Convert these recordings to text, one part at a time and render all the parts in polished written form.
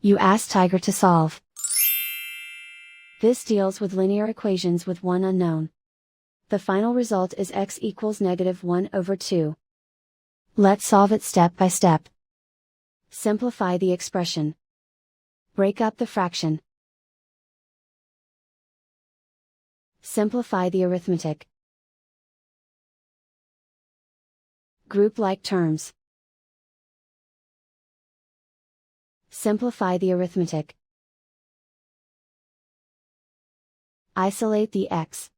You ask Tiger to solve. This deals with linear equations with one unknown. The final result is x equals -1/2. Let's solve it step by step. Simplify the expression. Break up the fraction. Simplify the arithmetic. Group like terms. Simplify the arithmetic. Isolate the x.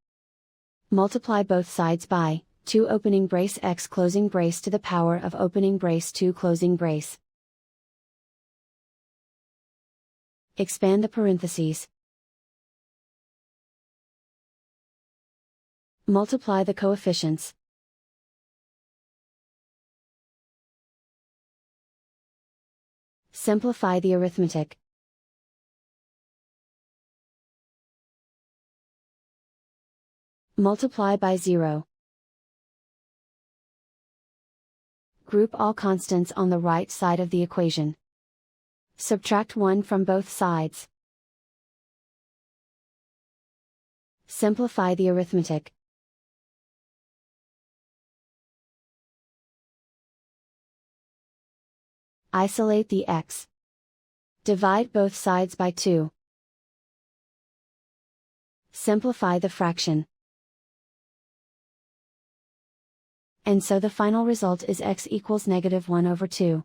Multiply both sides by 2 opening brace x closing brace to the power of opening brace 2 closing brace. Expand the parentheses. Multiply the coefficients. Simplify the arithmetic. Multiply by 0. Group all constants on the right side of the equation. Subtract 1 from both sides. Simplify the arithmetic. Isolate the x. Divide both sides by 2. Simplify the fraction. And so the final result is x equals -1/2.